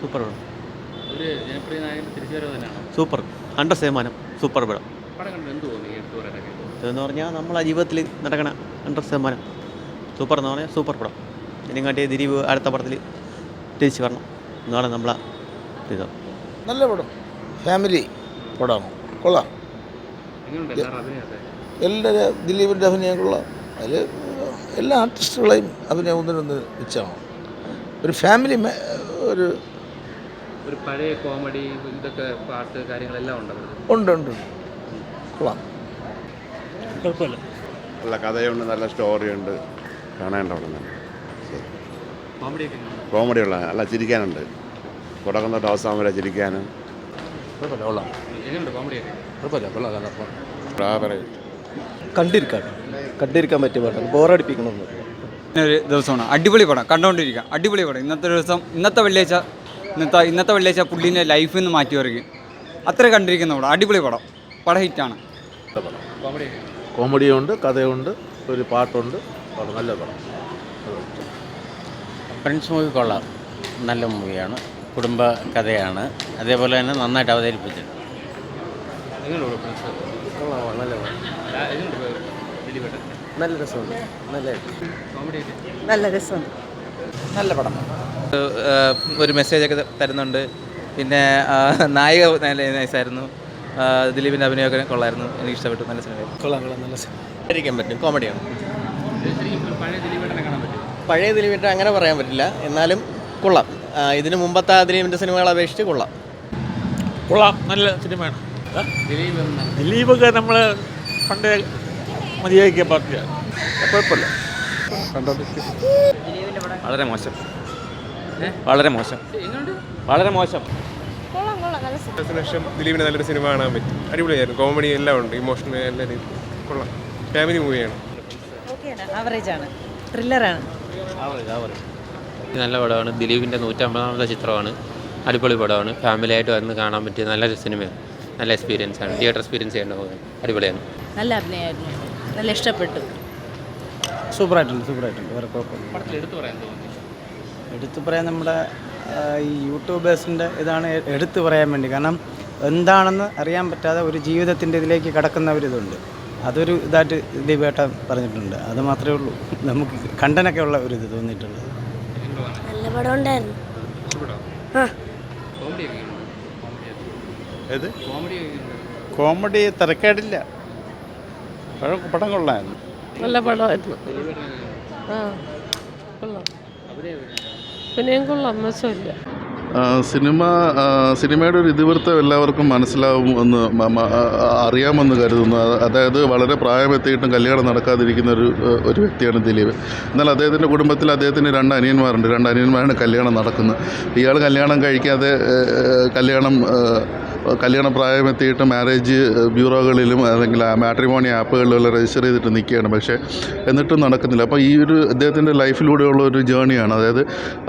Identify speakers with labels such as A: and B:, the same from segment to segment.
A: Super പടം.
B: ഒരു ജനപ്രിയ നായകൻ തിരിച്ചുവരവ് തന്നെയാണോ?
A: സൂപ്പർ 100% സൂപ്പർ പടം.
B: പടം കണ്ടു എന്ത് തോന്നി എടുത്തു പറയാനൊക്കെ?
A: ഇതെന്ന് പറഞ്ഞാൽ നമ്മളെ ജീവിതത്തിൽ നടക്കണ 100% സൂപ്പർ എന്ന് പറഞ്ഞാൽ സൂപ്പർ പടം. ഇതിനെക്കാട്ടി ദിലീപ് അടുത്ത പടത്തിൽ തിരിച്ച് വരണം എന്നാണ് നമ്മളെ ഇത്.
C: നല്ല പടം, ഫാമിലി പടമാണ്, കൊള്ളാം.
B: എങ്ങനെയുണ്ട് എല്ലാവരും അഭിനയൊക്കെ?
C: എല്ലാ ദിലീപിൻ്റെ അഭിനയം കൊള്ളാം. അതിൽ എല്ലാ ആർട്ടിസ്റ്റുകളെയും അഭിനയം ഒന്നിനൊന്ന് വെച്ചാണ്. ഒരു ഫാമിലി ഒരു
B: ഒരു പഴയ കോമഡി ഇതൊക്കെ പാട്ട് കാര്യങ്ങളെല്ലാം ഉണ്ട്.
C: ഉണ്ട് ഉണ്ട് കൊള്ളാം.
D: കുഴപ്പമില്ല.
E: നല്ല കഥയുണ്ട്, നല്ല സ്റ്റോറിയുണ്ട്, കാണേണ്ട അവിടെ തന്നെ.
B: കോമഡിയൊക്കെ
E: കോമഡിയുള്ള നല്ല ചിരിക്കാനുണ്ട്, തുടക്കം തൊട്ട് അവസാനം വരെ ചിരിക്കാനും.
D: കുഴപ്പമില്ല, കൊള്ളാം.
B: എങ്ങനെയുണ്ട് കോമഡിയൊക്കെ?
D: കുഴപ്പമില്ല, കൊള്ളാം.
F: കണ്ടിരിക്കാൻ പറ്റിയ പാട്ടാണ്, ബോറടിപ്പിക്കണമെന്ന്.
G: ഒരു ദിവസമാണ് അടിപൊളി പടം, കണ്ടുകൊണ്ടിരിക്കുക. അടിപൊളി പടം. ഇന്നത്തെ വെള്ളിയാഴ്ച പുള്ളീൻ്റെ ലൈഫിൽ നിന്ന് മാറ്റി വരയ്ക്കും. അത്ര കണ്ടിരിക്കുന്ന പടം, അടിപൊളി പടം, പടം ഹിറ്റാണ്.
B: കോമഡിയൊക്കെ
D: കോമഡിയുണ്ട്, കഥയുണ്ട്, ഒരു പാട്ടുണ്ട്, നല്ല പടം.
H: ഫ്രണ്ട്സ് മൂവി കൊള്ളാം, നല്ല മൂവിയാണ്, കുടുംബ കഥയാണ്, അതേപോലെ തന്നെ നന്നായിട്ട് അവതരിപ്പിച്ചിട്ടുണ്ട്.
B: എങ്ങനെയുണ്ട് ഫ്രണ്ട്സ്? എങ്ങനെയുണ്ട് ദിലീപേട്ടൻ?
F: നല്ല രസമുണ്ട്,
B: കോമഡിയൊക്കെ
I: നല്ല രസമുണ്ട്.
F: നല്ല പടം.
J: ഒരു മെസ്സേജൊക്കെ തരുന്നുണ്ട്. പിന്നെ നായിക നല്ല നൈസായിരുന്നു. ദിലീപിൻ്റെ അഭിനയമൊക്കെ കൊള്ളായിരുന്നു, എനിക്ക് ഇഷ്ടപ്പെട്ടു. നല്ല സിനിമ.
F: കൊള്ളാം, നല്ല സിനിമ.
J: ഇരിക്കാൻ പറ്റും, കോമഡിയാണ്.
B: ശരിക്കും പഴയ ദിലീപേട്ടനെ കാണാൻ പറ്റും?
J: പഴയ ദിലീപിൻ്റെ അങ്ങനെ പറയാൻ പറ്റില്ല, എന്നാലും കൊള്ളാം. ഇതിന് മുമ്പത്തെ ദിലീപിൻ്റെ സിനിമകളെ അപേക്ഷിച്ച് കൊള്ളാം.
D: നല്ല സിനിമയാണ്.
B: ദിലീപ്
D: നമ്മൾ പണ്ട് മതിയാക്കിയ പാർട്ടിയാണ്.
F: കുഴപ്പമില്ല.
A: വളരെ മോശം, വളരെ മോശം, വളരെ മോശം.
K: ലക്ഷം ദിലീപിന് നല്ലൊരു സിനിമ കാണാൻ പറ്റും. അടിപൊളിയായിരുന്നു, കോമഡി എല്ലാം ഉണ്ട്, ഇമോഷണൽ എല്ലാ രീതിയും കൊള്ളാം. ഫാമിലി മൂവിയാണ്.
I: ആവറേജാണ്, ത്രില്ലറാണ്.
H: നല്ല പടമാണ്. ദിലീപിൻ്റെ 150ാമത്തെ ചിത്രമാണ്. അടിപൊളി പടമാണ്. ഫാമിലിയായിട്ട് വന്ന് കാണാൻ പറ്റിയ നല്ലൊരു സിനിമയാണ്. നല്ല എക്സ്പീരിയൻസ് ആണ്. തിയേറ്റർ എക്സ്പീരിയൻസ് ചെയ്യേണ്ട പോകുന്നത്. അടിപൊളിയാണ്.
I: നല്ല അഭിനയമായിരുന്നു, നല്ല ഇഷ്ടപ്പെട്ടു.
F: സൂപ്പറായിട്ടുണ്ട്, വേറെ കുഴപ്പമില്ല.
B: പടത്തിൽ എടുത്തു പറയാൻ തോന്നി?
F: എടുത്തു പറയാൻ നമ്മുടെ ഈ യൂട്യൂബേഴ്സിൻ്റെ ഇതാണ് എടുത്തു പറയാൻ വേണ്ടി. കാരണം എന്താണെന്ന് അറിയാൻ പറ്റാതെ ഒരു ജീവിതത്തിൻ്റെ ഇതിലേക്ക് കടക്കുന്നവരിതുണ്ട്. അതൊരു ഇതായിട്ട് ദിലീപേട്ടൻ പറഞ്ഞിട്ടുണ്ട്. അത് മാത്രമേ ഉള്ളൂ നമുക്ക് കണ്ടനൊക്കെ ഉള്ള ഒരു ഇത് തോന്നിയിട്ടുള്ളത്.
I: നല്ല പടം ഉണ്ടായിരുന്നു.
E: ഏത്
K: കോമഡി തിരക്കേടില്ല, പടം കൊള്ളായിരുന്നു.
I: നല്ല പടമായിരുന്നു. പിന്നെയും കൊള്ളാം, മോശമില്ല.
E: സിനിമയുടെ ഒരു ഇതിവൃത്തം എല്ലാവർക്കും മനസ്സിലാവും എന്ന് അറിയാമെന്ന് കരുതുന്നു. അതായത് വളരെ പ്രായമെത്തിയിട്ടും കല്യാണം നടക്കാതിരിക്കുന്ന ഒരു വ്യക്തിയാണ് ദിലീപ്. എന്നാൽ അദ്ദേഹത്തിൻ്റെ കുടുംബത്തിൽ അദ്ദേഹത്തിന് 2 അനിയന്മാരുണ്ട്. 2 അനിയന്മാരാണ് കല്യാണം നടക്കുന്നത്. ഇയാൾ കല്യാണം കഴിക്കാതെ കല്യാണ പ്രായമെത്തിയിട്ട് മാരേജ് ബ്യൂറോകളിലും അല്ലെങ്കിൽ മാട്രിമോണി ആപ്പുകളിലും രജിസ്റ്റർ ചെയ്തിട്ട് നിൽക്കുകയാണ്. പക്ഷേ എന്നിട്ടും നടക്കുന്നില്ല. അപ്പോൾ ഈ ഒരു അദ്ദേഹത്തിൻ്റെ ലൈഫിലൂടെയുള്ള ഒരു ജേണിയാണ്. അതായത്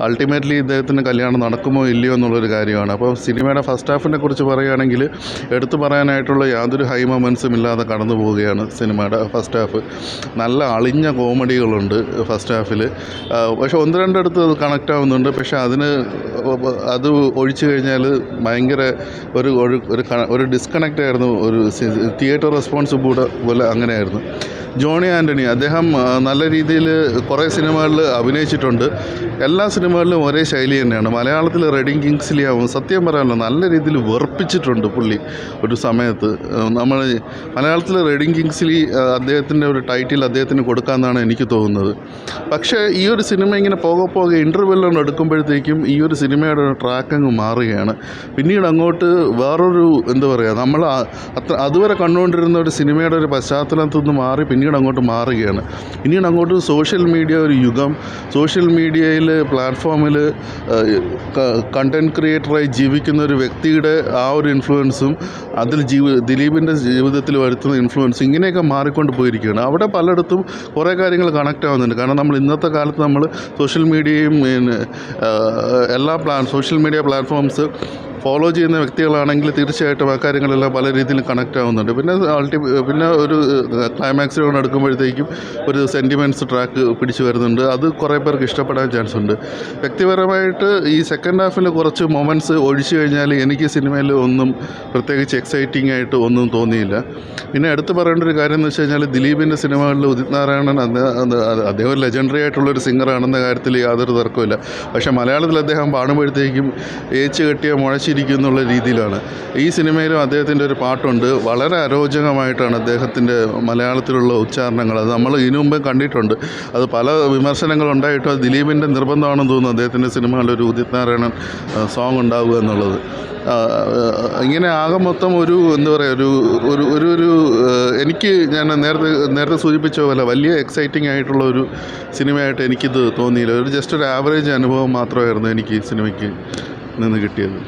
E: അൾട്ടിമേറ്റ്ലി ഇദ്ദേഹത്തിന് കല്യാണം നടക്കുമോ ഇല്ലയോ എന്നുള്ളൊരു കാര്യമാണ്. അപ്പോൾ സിനിമയുടെ ഫസ്റ്റ് ഹാഫിനെ കുറിച്ച് പറയുകയാണെങ്കിൽ എടുത്തു പറയാനായിട്ടുള്ള യാതൊരു ഹൈ മൊമെൻറ്റ്സും ഇല്ലാതെ കടന്നു പോവുകയാണ് സിനിമയുടെ ഫസ്റ്റ് ഹാഫ്. നല്ല അളിഞ്ഞ കോമഡികളുണ്ട് ഫസ്റ്റ് ഹാഫിൽ. പക്ഷേ 1-2 അടുത്ത് അത് കണക്റ്റ് ആവുന്നുണ്ട്. പക്ഷേ അത് ഒഴിച്ചു കഴിഞ്ഞാൽ ഭയങ്കര ഒരു ഡിസ്കണക്റ്റ് ആയിരുന്നു. ഒരു തിയേറ്റർ റെസ്പോൺസ് പോലെ അങ്ങനെയായിരുന്നു. ജോണി ആൻ്റണി അദ്ദേഹം നല്ല രീതിയിൽ കുറേ സിനിമകളിൽ അഭിനയിച്ചിട്ടുണ്ട്. എല്ലാ സിനിമകളിലും ഒരേ ശൈലി തന്നെയാണ്. മലയാളത്തിൽ റെഡിങ് കിങ്സ്ലി ആവും സത്യം പറയാമല്ലോ നല്ല രീതിയിൽ വെറുപ്പിച്ചിട്ടുണ്ട് പുള്ളി ഒരു സമയത്ത്. നമ്മൾ മലയാളത്തിൽ റെഡിങ് കിങ്സ്ലി അദ്ദേഹത്തിൻ്റെ ഒരു ടൈറ്റിൽ അദ്ദേഹത്തിന് കൊടുക്കാമെന്നാണ് എനിക്ക് തോന്നുന്നത്. പക്ഷേ ഈ ഒരു സിനിമ ഇങ്ങനെ പോകെ ഇൻ്റർവെല്ലുകൊണ്ട് എടുക്കുമ്പോഴത്തേക്കും ഈ ഒരു സിനിമയുടെ ഒരു ട്രാക്ക് അങ്ങ് മാറുകയാണ്. പിന്നീട് അങ്ങോട്ട് വേറൊരു എന്താ പറയുക, നമ്മൾ അതുവരെ കണ്ടുകൊണ്ടിരുന്ന ഒരു സിനിമയുടെ ഒരു പശ്ചാത്തലത്തിൽ നിന്ന് മാറി പിന്നീട് അങ്ങോട്ട് മാറുകയാണ്. പിന്നീട് അങ്ങോട്ട് സോഷ്യൽ മീഡിയ ഒരു യുഗം. സോഷ്യൽ മീഡിയയിൽ പ്ലാറ്റ്ഫോമിൽ കണ്ടൻറ് ക്രിയേറ്ററായി ജീവിക്കുന്ന ഒരു വ്യക്തിയുടെ ആ ഒരു ഇൻഫ്ലുവൻസും അതിൽ ദിലീപിൻ്റെ ജീവിതത്തിൽ വരുത്തുന്ന ഇൻഫ്ലുവൻസ് ഇങ്ങനെയൊക്കെ മാറിക്കൊണ്ട് പോയിരിക്കുകയാണ്. അവിടെ പലയിടത്തും കുറേ കാര്യങ്ങൾ കണക്റ്റ് ആവുന്നുണ്ട്. കാരണം നമ്മൾ ഇന്നത്തെ കാലത്ത് നമ്മൾ സോഷ്യൽ മീഡിയയും സോഷ്യൽ മീഡിയ പ്ലാറ്റ്ഫോംസ് ഫോളോ ചെയ്യുന്ന വ്യക്തികളാണെങ്കിൽ തീർച്ചയായിട്ടും ആ കാര്യങ്ങളെല്ലാം പല രീതിയിൽ കണക്റ്റ് ആവുന്നുണ്ട്. പിന്നെ ഒരു ക്ലൈമാക്സിനോട് അടുക്കുമ്പോഴത്തേക്കും ഒരു സെൻറ്റിമെൻറ്റ്സ് ട്രാക്ക് പിടിച്ചു വരുന്നുണ്ട്. അത് കുറേ പേർക്ക് ഇഷ്ടപ്പെടാൻ ചാൻസ് ഉണ്ട്. വ്യക്തിപരമായിട്ട് ഈ സെക്കൻഡ് ഹാഫിൽ കുറച്ച് മൊമെൻറ്റ്സ് ഒഴിച്ചു കഴിഞ്ഞാൽ എനിക്ക് സിനിമയിൽ ഒന്നും പ്രത്യേകിച്ച് എക്സൈറ്റിംഗ് ആയിട്ട് ഒന്നും തോന്നിയില്ല. പിന്നെ എടുത്തു പറയേണ്ട ഒരു കാര്യം എന്ന് വെച്ച് കഴിഞ്ഞാൽ ദിലീപിൻ്റെ സിനിമകളിൽ ഉദിത് നാരായണൻ അദ്ദേഹം ഒരു ലെജൻഡറി ആയിട്ടുള്ളൊരു സിംഗറാണെന്ന കാര്യത്തിൽ യാതൊരു തർക്കമില്ല. പക്ഷേ മലയാളത്തിൽ അദ്ദേഹം പാടുമ്പോഴത്തേക്കും ഏച്ച് കെട്ടിയ മുഴച്ചിരിക്കും എന്നുള്ള രീതിയിലാണ്. ഈ സിനിമയിലും അദ്ദേഹത്തിൻ്റെ ഒരു പാട്ടുണ്ട്. വളരെ അരോചകമായിട്ടാണ് അദ്ദേഹത്തിൻ്റെ മലയാളത്തിലുള്ള ഉച്ചാരണങ്ങൾ. അത് നമ്മൾ ഇതിനു മുമ്പേ കണ്ടിട്ടുണ്ട്. അത് പല വിമർശനങ്ങളുണ്ടായിട്ടും അത് ദിലീപിൻ്റെ നിർബന്ധമാണെന്ന് തോന്നുന്നു അദ്ദേഹത്തിൻ്റെ സിനിമകളിൽ ഒരു ഉദിത് നാരായണൻ സോങ് ഉണ്ടാവുക എന്നുള്ളത്. ഇങ്ങനെ ആകെ മൊത്തം ഒരു എന്താ പറയുക ഒരു എനിക്ക് ഞാൻ നേരത്തെ സൂചിപ്പിച്ച പോലെ വലിയ എക്സൈറ്റിംഗ് ആയിട്ടുള്ള ഒരു സിനിമയായിട്ട് എനിക്കിത് തോന്നിയില്ല. ജസ്റ്റ് ഒരു ആവറേജ് അനുഭവം മാത്രമായിരുന്നു എനിക്ക് ഈ സിനിമയ്ക്ക് നിന്ന് കിട്ടിയത്.